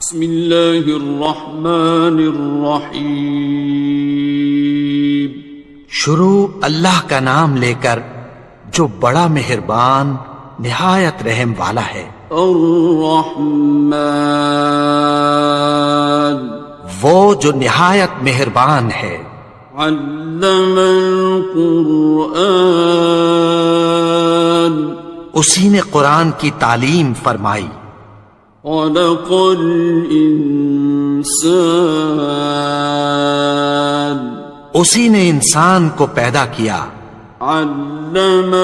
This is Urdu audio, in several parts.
بسم اللہ الرحمن الرحیم۔ شروع اللہ کا نام لے کر جو بڑا مہربان نہایت رحم والا ہے۔ الرحمن، وہ جو نہایت مہربان ہے۔ علم القرآن، اسی نے قرآن کی تعلیم فرمائی۔ خلق الانسان، اسی نے انسان کو پیدا کیا۔ علمہ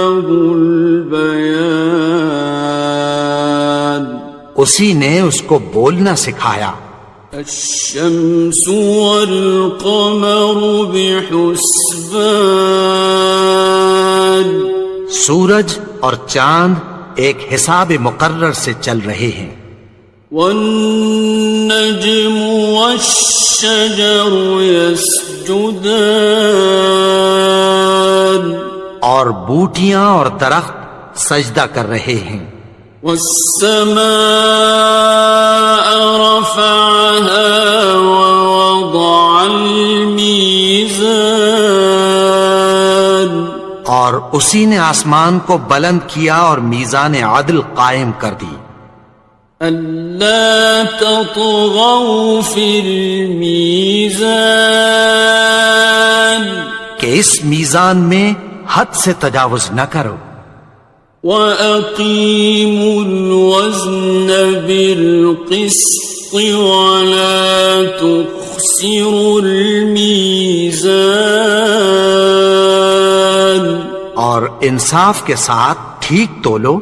البیان، اسی نے اس کو بولنا سکھایا۔ الشمس والقمر بحسبان، سورج اور چاند ایک حساب مقرر سے چل رہے ہیں۔ والنجم والشجر يسجدان، اور بوٹیاں اور درخت سجدہ کر رہے ہیں۔ والسماء رفعها ووضع الميزان، اور اسی نے آسمان کو بلند کیا اور میزان عدل قائم کر دی۔ ألا تطغوا في الميزان، کہ اس میزان میں حد سے تجاوز نہ کرو۔ وَأَقِيمُوا الْوَزْنَ بِالْقِسْطِ وَلَا تُخْسِرُوا الْمِيزَانَ، اور انصاف کے ساتھ ٹھیک تولو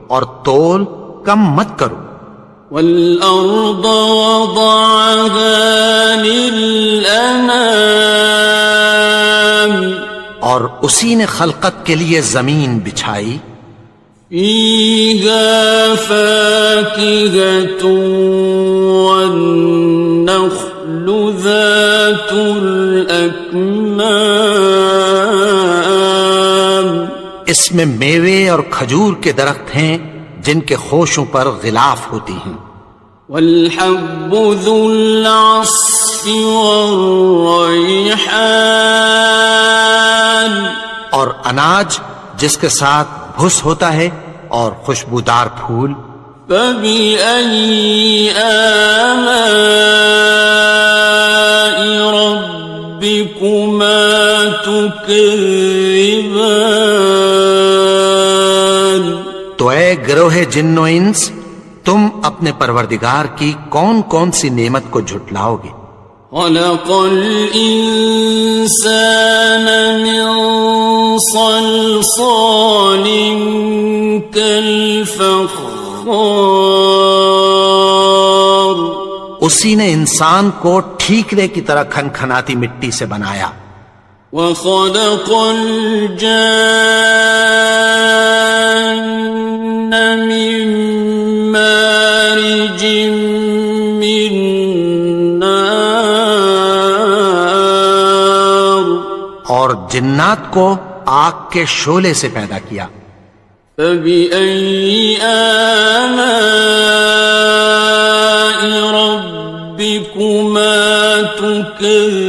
اور تول کم مت کرو۔ وَالْأَرْضَ وَضَعَهَا لِلْأَنَامِ، اور اسی نے خلقت کے لیے زمین بچھائی۔ فِيهَا فَاكِهَةٌ وَالنَّخْلُ ذَاتُ الْأَكْمَامِ، اس میں میوے اور کھجور کے درخت ہیں جن کے خوشوں پر غلاف ہوتی ہیں۔ وَالْحَبُّ ذُو الْعَصْفِ وَالرَّيْحَانِ، اور اناج جس کے ساتھ بھس ہوتا ہے اور خوشبودار پھول۔ فَبِأَيِّ آلَاءِ رَبِّكُمَا تُكَذِّبَانِ، تو اے گروہ جن و انس، تم اپنے پروردگار کی کون کون سی نعمت کو جھٹلاؤ گے؟ خَلَقَ الْإِنسَانَ مِنْ صَلْصَالٍ كَالْفَخَّارِ، اسی نے انسان کو ٹھیکرے کی طرح کھنکھناتی مٹی سے بنایا۔ وَخَلَقَ الْجَانَّ مِن مَّارِجٍ مِّن نَّارٍ، اور جنات کو آگ کے شعلے سے پیدا کیا۔ فَبِأَيِّ آلَاءِ رَبِّكُمَا تُكَذِّبَانِ،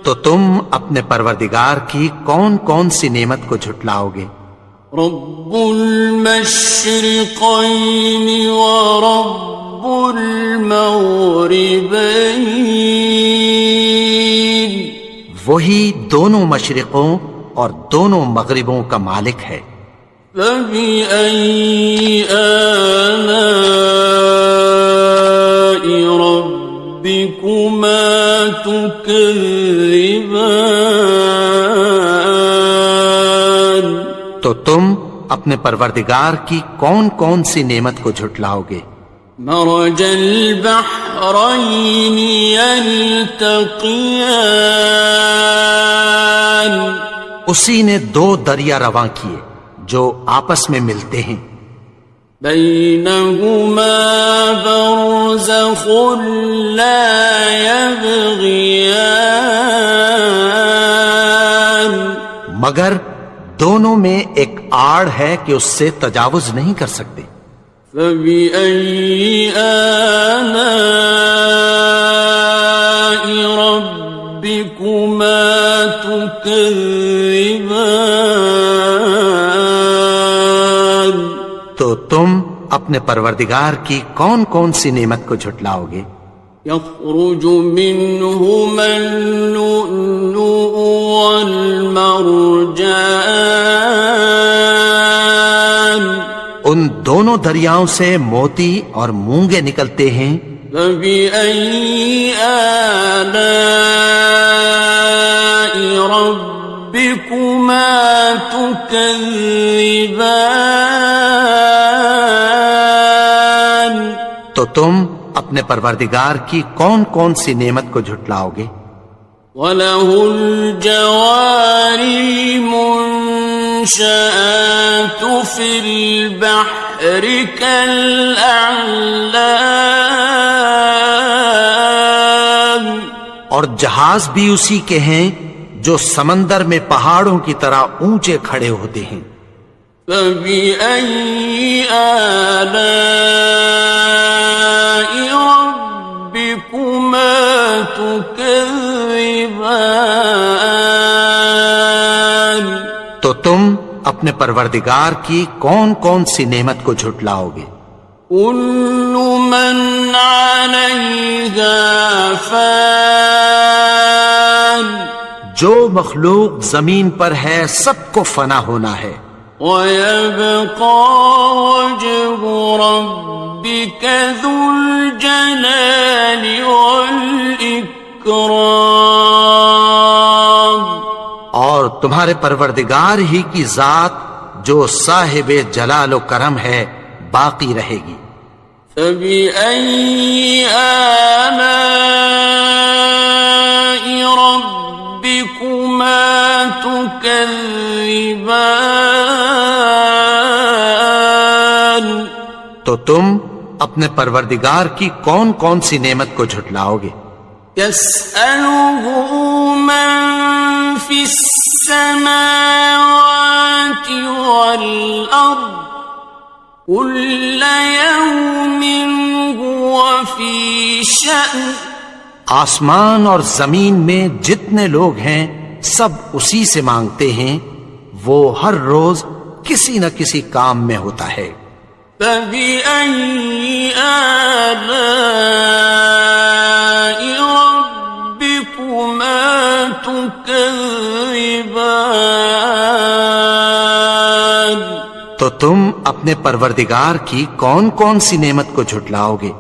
تو تم اپنے پروردگار کی کون کون سی نعمت کو جھٹلاؤ گے؟ رب المشرقین ورب المغربین، وہی دونوں مشرقوں اور دونوں مغربوں کا مالک ہے۔ فَبِأَيِّ آلَاءِ رَبِّكُمَا تُكَذِّبَانِ، تو تم اپنے پروردگار کی کون کون سی نعمت کو جھٹلاؤ گے؟ مرج البحرین یلتقیان، اسی نے دو دریا رواں کیے جو آپس میں ملتے ہیں۔ بینہما برزخ لا یبغیان، مگر دونوں میں ایک آڑ ہے کہ اس سے تجاوز نہیں کر سکتے۔ فبأي آلاء ربكما تكذبان؟ تو تم اپنے پروردگار کی کون کون سی نعمت کو جھٹلاؤ گے؟ يخرج منهما اللؤلؤ والمرجان، ان دونوں دریاؤں سے موتی اور مونگے نکلتے ہیں۔ فبأي آلاء ربكما تكذبان؟ تو تم اپنے پروردگار کی کون کون سی نعمت کو جھٹلاؤ گے؟ وَلَهُ الْجَوَارِ الْمُنشَآتُ فِي الْبَحْرِ كَالْأَعْلَامِ، اور جہاز بھی اسی کے ہیں جو سمندر میں پہاڑوں کی طرح اونچے کھڑے ہوتے ہیں۔ فَبِأَيِّ آلَاءِ رَبِّكُمَا تُكَذِّبَانِ؟ تو تم اپنے پروردگار کی کون کون سی نعمت کو جھٹلاؤ گے؟ كُلُّ مَنْ عَلَيْهَا فَانٍ، جو مخلوق زمین پر ہے سب کو فنا ہونا ہے۔ وَيَبْقَى وَجْهُ رَبِّكَ ذُو الْجَلَالِ وَالْإِكْرَامِ، اور تمہارے پروردگار ہی کی ذات جو صاحب جلال و کرم ہے باقی رہے گی۔ فَبِأَيِّ آلَاءِ رَبِّكُمَا تُكَذِّبَانِ؟ تو تم اپنے پروردگار کی کون کون سی نعمت کو جھٹلاؤ گے؟ يَسْأَلُهُ مَن فِي السَّمَاوَاتِ وَالْأَرْضِ كُلَّ يَوْمٍ هُوَ فِي شَأْنٍ، آسمان اور زمین میں جتنے لوگ ہیں سب اسی سے مانگتے ہیں، وہ ہر روز کسی نہ کسی کام میں ہوتا ہے۔ فَبِأَيِّ آلَاءِ رَبِّكُمَا تُكَذِّبَانِ؟ تو تم اپنے پروردگار کی کون کون سی نعمت کو جھٹلاؤ گے؟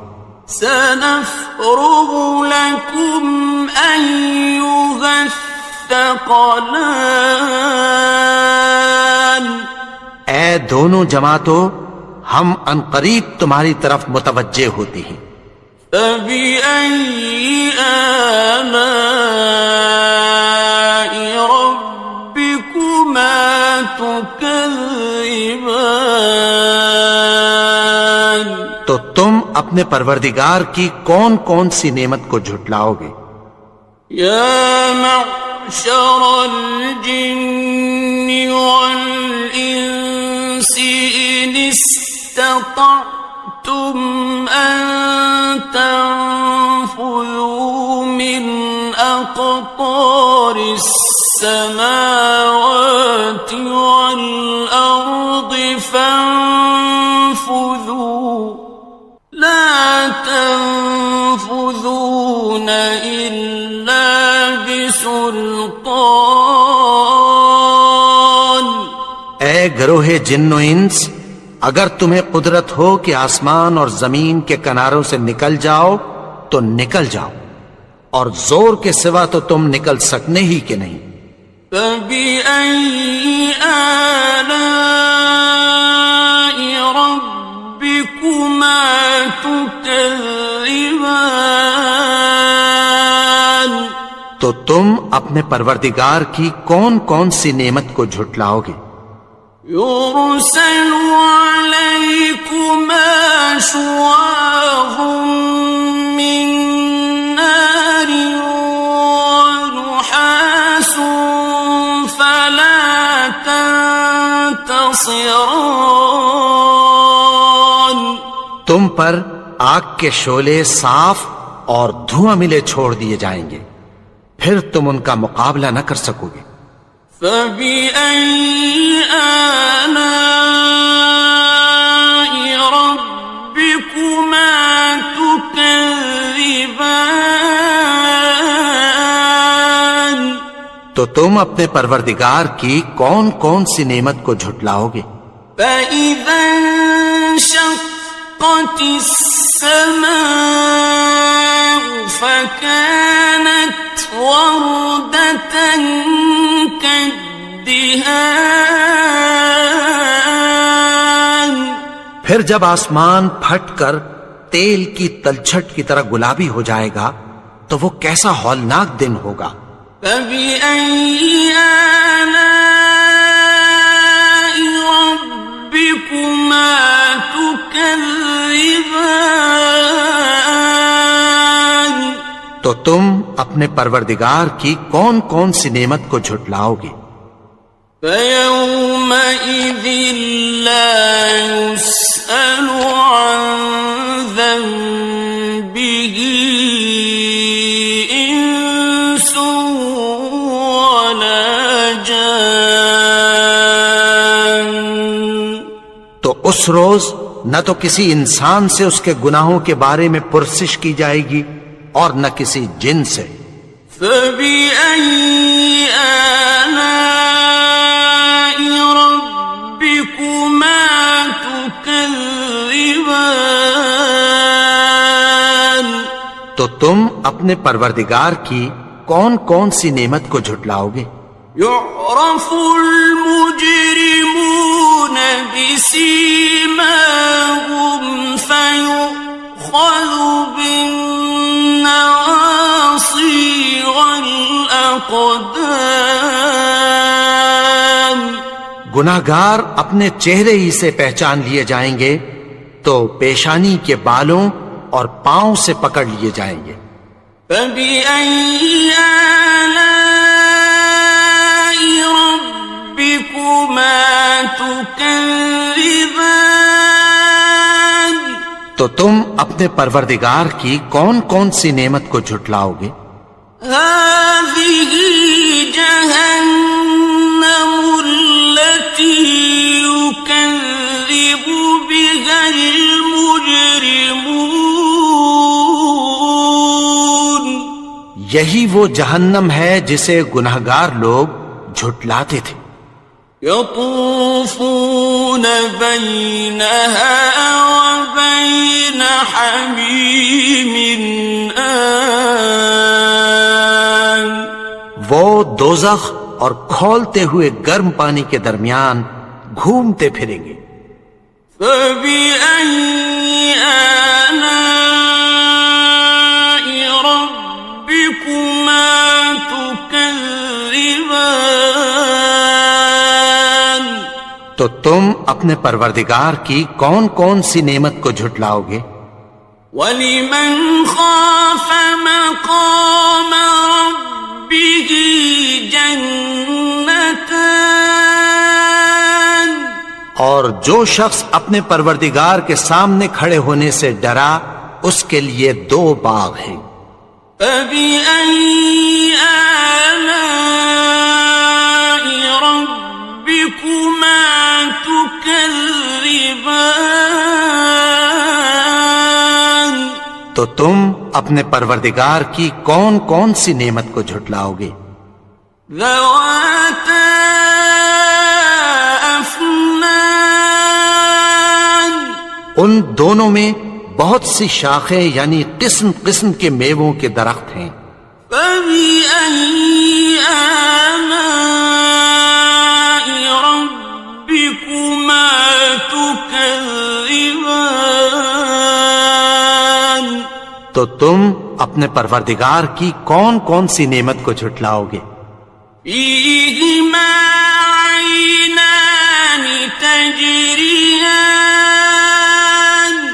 سَنَفْرُغُ لَكُمْ أَيُّهَ الثَّقَلَانِ، اے دونوں جماعتوں، ہم عنقریب تمہاری طرف متوجہ ہوتے ہیں۔ فَبِأَيِّ آلَاءِ رَبِّكُمَا تُكَذِّبَانِ؟ تو تم اپنے پروردگار کی کون کون سی نعمت کو جھٹلاؤ گے؟ يَا مَعْشَرَ الْجِنِّ وَالْإِنسِ إِنِ اسْتَطَعْتُمْ أَن تَنفُذُوا مِنْ أَقْطَارِ السَّمَاوَاتِ وَالْأَرْضِ فَانفُذُوا لَا تَنفُذُونَ إِلَّا بِسُلْطَانٍ۔ اے گروہ جن و انس، اگر تمہیں قدرت ہو کہ آسمان اور زمین کے کناروں سے نکل جاؤ تو نکل جاؤ، اور زور کے سوا تو تم نکل سکنے ہی کہ نہیں۔ فَبِأَيِّ آلَاءِ رَبِّكُمَا تُكَذِّبَانِ؟ تو تم اپنے پروردگار کی کون کون سی نعمت کو جھٹلاؤ گے؟ يُرْسَلُ عَلَيْكُمَا شُوَاظٌ مِّن نَّارٍ وَنُحَاسٌ فَلَا تَنتَصِرَانِ؟ تم پر آگ کے شعلے صاف اور دھواں ملے چھوڑ دیے جائیں گے، پھر تم ان کا مقابلہ نہ کر سکو گے۔ فَبِأَيِّ آلَاءِ رَبِّكُمَا تُكَذِّبَانِ؟ تو تم اپنے پروردگار کی کون کون سی نعمت کو جھٹلاؤ گے؟ فَإِذَا انشَقَّتِ السَّمَاءُ فَكَانَتْ وَرْدَةً كَالدِّهَانِ، پھر جب آسمان پھٹ کر تیل کی تلچھٹ کی طرح گلابی ہو جائے گا تو وہ کیسا ہولناک دن ہوگا۔ فَبِأَيِّ آلَاءِ رَبِّكُمَا تُكَذِّبَانِ؟ تو تم اپنے پروردگار کی کون کون سی نعمت کو جھٹلاؤ گے؟ فَيَوْمَئِذٍ لَا يُسْأَلُ عَنْ ذَنبِهِ إِنسٌ وَلَا جَانٌ۔ تو اس روز نہ تو کسی انسان سے اس کے گناہوں کے بارے میں پرسش کی جائے گی اور نہ کسی جن سے۔ فَبِأَيِّ آلَاءِ رَبِّكُمَا تُكَذِّبَانِ؟ تو تم اپنے پروردگار کی کون کون سی نعمت کو جھٹلاؤ گے؟ يُعْرَفُ الْمُجْرِمُونَ بِسِيمَاهُمْ فَيُؤْخَذُ بِالنَّوَاصِي وَالْأَقْدَامِ۔ گناہگار اپنے چہرے ہی سے پہچان لیے جائیں گے تو پیشانی کے بالوں اور پاؤں سے پکڑ لیے جائیں گے۔ فَبِأَيِّ آلَاءِ رَبِّكُمَا تُكَذِّبَانِ؟ تو تم اپنے پروردگار کی کون کون سی نعمت کو جھٹلاؤ گے؟ هَٰذِهِ جَهَنَّمُ الَّتِي يُكَذِّبُ بِهَا الْمُجْرِمُونَ۔ یہی وہ جہنم ہے جسے گناہگار لوگ جھٹلاتے تھے۔ يَطُوفُونَ بَيْنَهَا وَبَيْنَ حَمِيمٍ آنٍ۔ وہ دوزخ اور کھولتے ہوئے گرم پانی کے درمیان گھومتے پھریں گے۔ فَبِأَيِّ آلَاءِ رَبِّكُمَا تُكَذِّبَانِ؟ تو تم اپنے پروردگار کی کون کون سی نعمت کو جھٹلاؤ گے؟ وَلِمَنْ خَافَ مَقَامَ رَبِّهِ جَنَّتَانِ؟ اور جو شخص اپنے پروردگار کے سامنے کھڑے ہونے سے ڈرا اس کے لیے دو باغ ہیں۔ فَبِأَيِّ آلَاءِ رَبِّكُمَا تُكَذِّبَانِ؟ تو تم اپنے پروردگار کی کون کون سی نعمت کو جھٹلاؤ گے؟ ذَوَاتَا أَفْنَانٍ؟ ان دونوں میں بہت سی شاخیں یعنی قسم قسم کے میووں کے درخت ہیں۔ فَبِأَيِّ آلَاءِ رَبِّكُمَا تُكَذِّبَانِ؟ تو تم اپنے پروردگار کی کون کون سی نعمت کو جھٹلاؤ گے؟ فِيهِمَا عَيْنَانِ تَجْرِيَانِ؟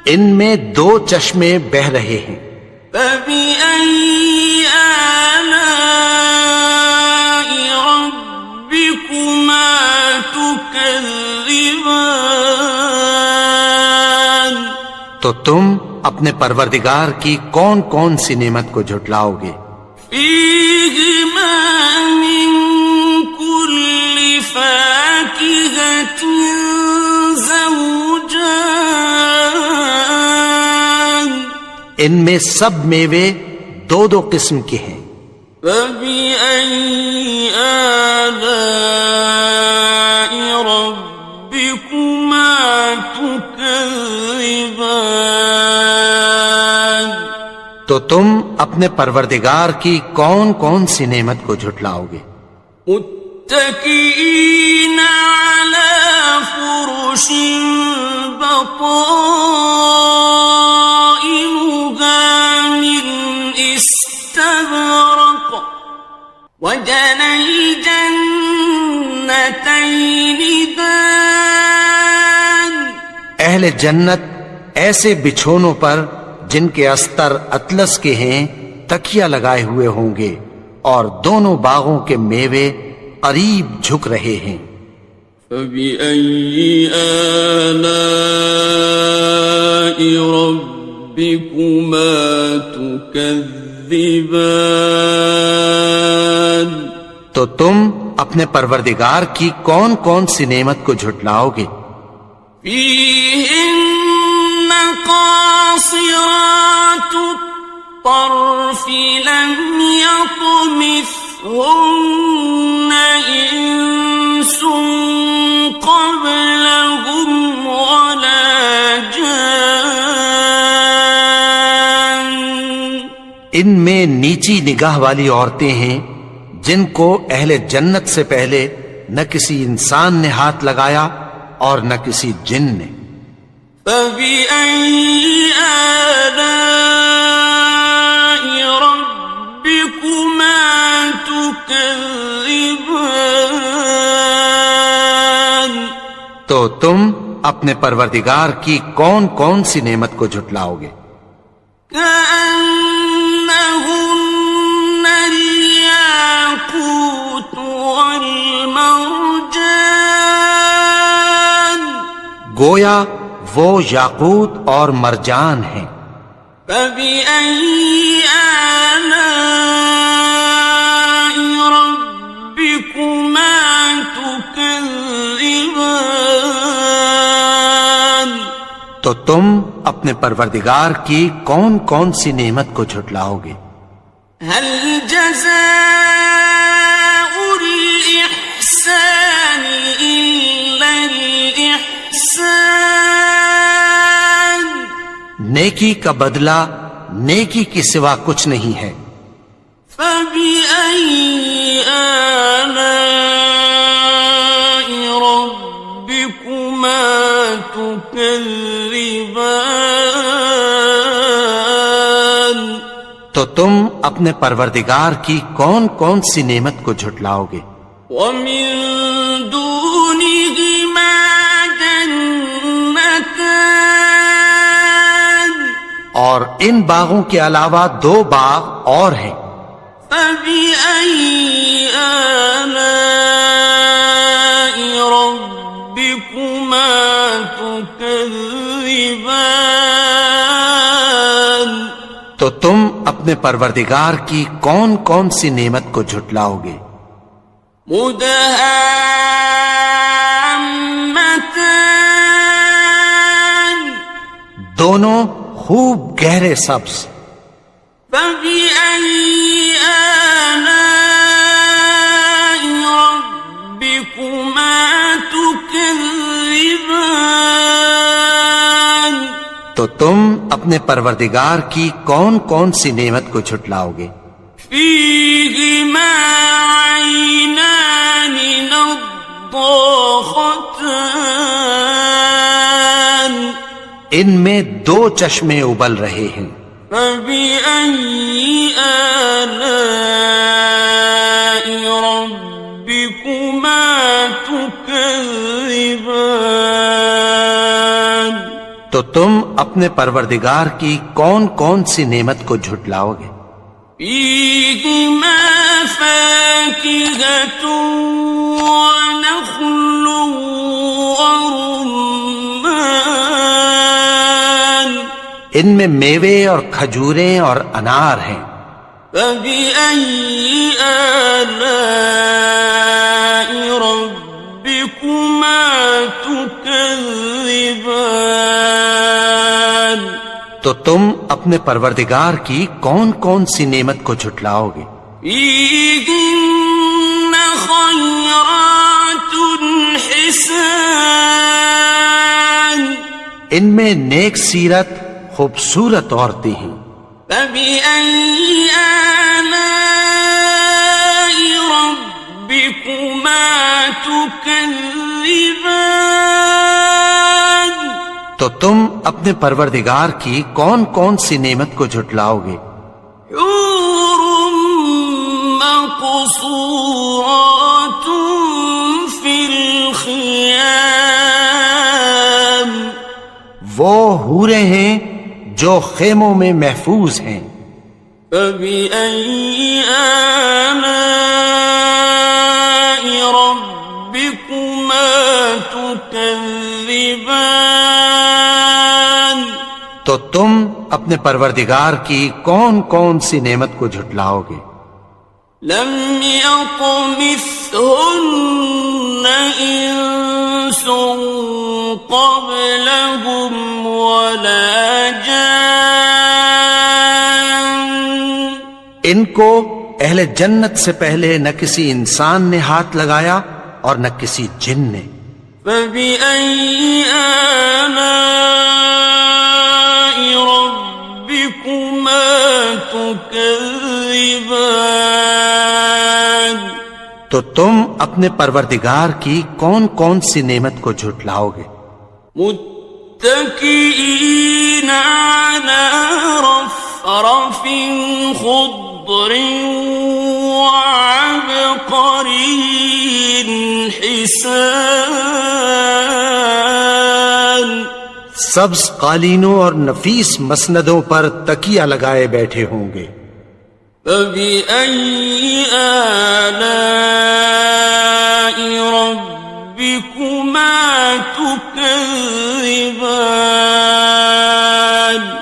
ان میں دو چشمے بہ رہے ہیں۔ فَبِأَيِّ آلَاءِ رَبِّكُمَا تُكَذِّبَانِ؟ تو تم اپنے پروردگار کی کون کون سی نعمت کو جھٹلاؤ گے؟ فیہما من کل فاکہۃ زوجان، ان میں سب میوے دو دو قسم کے ہیں۔ فبأي آلاء ربكما تكذبان، تو تم اپنے پروردگار کی کون کون سی نعمت کو جھٹلاؤ گے؟ متكئين على فرش بطائنها من استبرق، وجنى الجنتين دان، اہل جنت ایسے بچھونوں پر جن کے استر اطلس کے ہیں تکیہ لگائے ہوئے ہوں گے، اور دونوں باغوں کے میوے قریب جھک رہے ہیں۔ فبأي آلاء ربكما تكذبان، تو تم اپنے پروردگار کی کون کون سی نعمت کو جھٹلاؤ گے؟ فيهن قاصرات الطرف لم يطمثهن إنس قبلهم ولا جان، ان میں نیچی نگاہ والی عورتیں ہیں جن کو اہل جنت سے پہلے نہ کسی انسان نے ہاتھ لگایا اور نہ کسی جن نے۔ فبأي آلاء ربكما تكذبان، تو تم اپنے پروردگار کی کون کون سی نعمت کو جھٹلاؤ گے؟ كأنهن الياقوت والمرجان، گویا وہ یاقوت اور مرجان ہیں۔ فبأي آلاء ربكما تكذبان، تو تم اپنے پروردگار کی کون کون سی نعمت کو جھٹلاؤ گے؟ هل جزاء الإحسان إلا الإحسان، نیکی کا بدلہ نیکی کے سوا کچھ نہیں ہے۔ فبأي آلاء ربكما تكذبان، تو تم اپنے پروردگار کی کون کون سی نعمت کو جھٹلاؤ گے؟ ومن دونهما جنتان، اور ان باغوں کے علاوہ دو باغ اور ہیں۔ فبأي آلاء ربكما تكذبان، تو تم اپنے پروردگار کی کون کون سی نعمت کو جھٹلاؤ گے؟ مدهامتان، دونوں خوب گہرے سبز۔ فبأي آلاء ربكما تكذبان، تو تم اپنے پروردگار کی کون کون سی نعمت کو جھٹلاؤ گے؟ فيهما عينان نضاختان، ان میں دو چشمے ابل رہے ہیں۔ فبأي آلاء ربكما تكذبان، تو تم اپنے پروردگار کی کون کون سی نعمت کو جھٹلاؤ گے؟ فيهما فاكهة ونخل ورمان، ان میں میوے اور کھجوریں اور انار ہیں۔ فبأي آلاء ربكما تكذبان؟ تو تم اپنے پروردگار کی کون کون سی نعمت کو جھٹلاؤ گے؟ فيهن خيرات حسان، ان میں نیک سیرت خوبصورت عورتیں ہیں۔ فبأي آلاء ربكما تكذبان؟ تو تم اپنے پروردگار کی کون کون سی نعمت کو جھٹلاؤ گے؟ حور مقصورات في الخيام، وہ حوریں ہیں جو خیموں میں محفوظ ہیں۔ فبأي آلاء ربكما تكذبان؟ تو تم اپنے پروردگار کی کون کون سی نعمت کو جھٹلاؤ گے؟ لم يطمثهن إنس قبلهم ولا جان، ان کو اہل جنت سے پہلے نہ کسی انسان نے ہاتھ لگایا اور نہ کسی جن نے۔ فبأي آلاء ربكما تكذبان؟ تو تم اپنے پروردگار کی کون کون سی نعمت کو جھٹلاؤ گے؟ متكئين على رفرف خضر وعبقري حسان، سبز قالینوں اور نفیس مسندوں پر تکیہ لگائے بیٹھے ہوں گے۔ فبأي آلاء ربكما تكذبان؟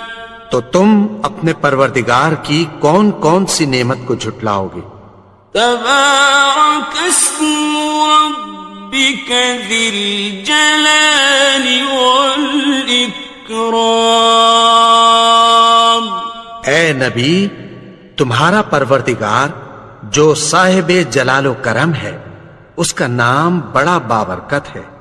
تو تم اپنے پروردگار کی کون کون سی نعمت کو جھٹلاؤ گے؟ تبارك اسم ربك ذي الجلال والإكرام۔ اے نبی، تمہارا پروردگار جو صاحب جلال و کرم ہے، اس کا نام بڑا بابرکت ہے۔